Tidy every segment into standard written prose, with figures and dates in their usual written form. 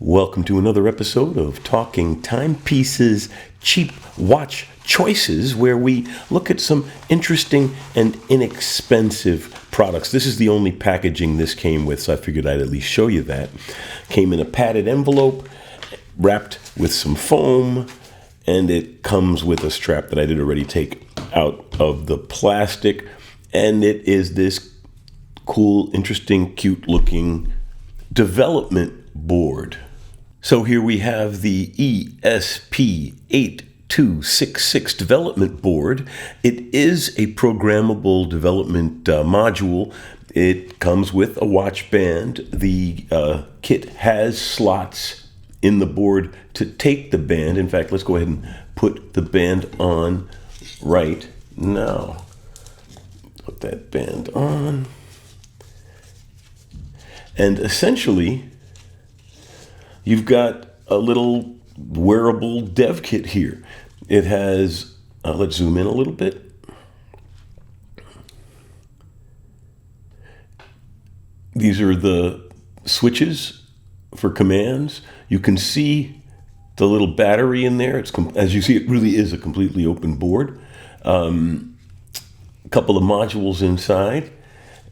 Welcome to another episode of Talking Timepieces Cheap Watch Choices, where we look at some interesting and inexpensive products. This is the only packaging this came with, so I figured I'd at least show you that. Came in a padded envelope, wrapped with some foam, and it comes with a strap that I did already take out of the plastic. And it is this cool, interesting, cute-looking development board. So here we have the ESP8266 Development Board. It is a programmable development module. It comes with a watch band. The kit has slots in the board to take the band. In fact, let's go ahead and put the band on right now. Put that band on. And essentially, you've got a little wearable dev kit here. It has, let's zoom in a little bit. These are the switches for commands. You can see the little battery in there. It's as you see, it really is a completely open board. A couple of modules inside,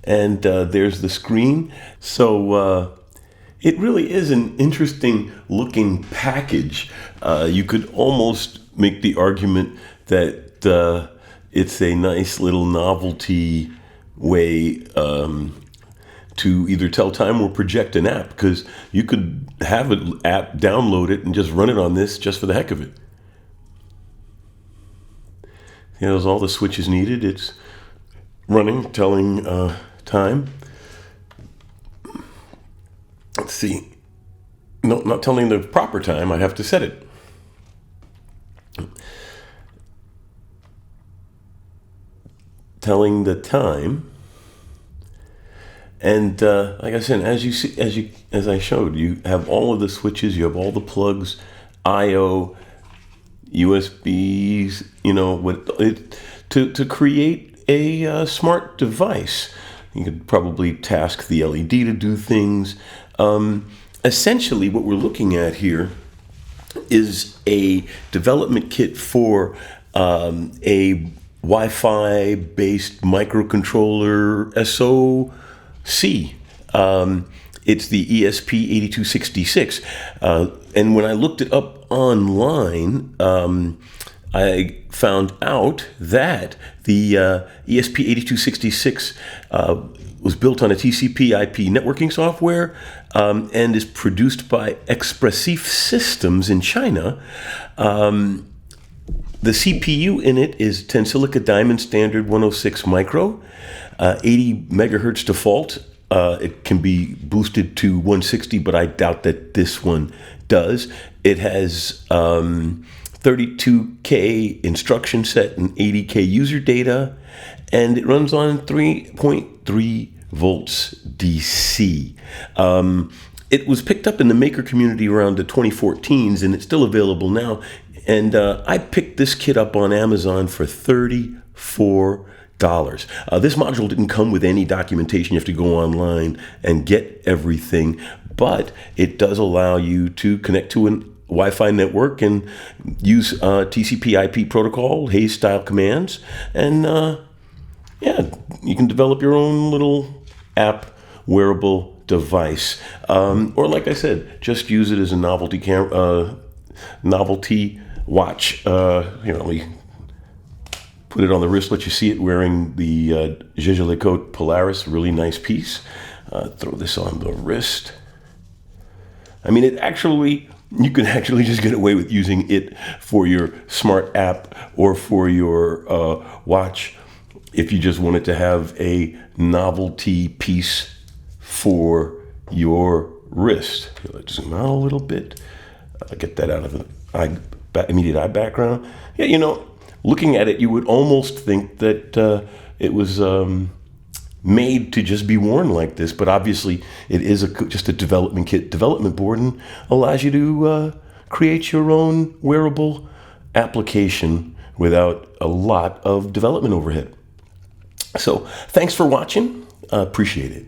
and there's the screen. So it really is an interesting looking package. You could almost make the argument that it's a nice little novelty way to either tell time or project an app, because you could have an app, download it, and just run it on this just for the heck of it. There's all the switches needed. It's running, telling time. Let's see. No, not telling the proper time. I have to set it. Telling the time. And like I said, as I showed, you have all of the switches. You have all the plugs, I/O, USBs. To create a smart device. You could probably task the LED to do things. Essentially, what we're looking at here is a development kit for a Wi-Fi based microcontroller SoC. It's the ESP8266. And when I looked it up online, I found out that the ESP8266 was built on a TCP/IP networking software and is produced by Expressive Systems in China. The CPU in it is Tensilica Diamond Standard 106 micro, 80 megahertz default. It can be boosted to 160, but I doubt that this one does. It has 32K instruction set and 80K user data, and it runs on 3.3 volts DC. It was picked up in the maker community around the 2014s, and it's still available now. And I picked this kit up on Amazon for $34. This module didn't come with any documentation. You have to go online and get everything, but it does allow you to connect to an Wi-Fi network and use TCP/IP protocol, Hayes style commands, and you can develop your own little app wearable device, or like I said, just use it as a novelty watch. Let me put it on the wrist, let you see it wearing the Jaeger-LeCoultre Polaris, really nice piece. Throw this on the wrist. I mean, you can actually just get away with using it for your smart app or for your watch if you just wanted to have a novelty piece for your wrist. Let's zoom out a little bit. Get that out of the immediate eye background. Yeah, looking at it, you would almost think that it was made to just be worn like this, but obviously it is just a development kit, development board, and allows you to create your own wearable application without a lot of development overhead. So thanks for watching. Appreciate it.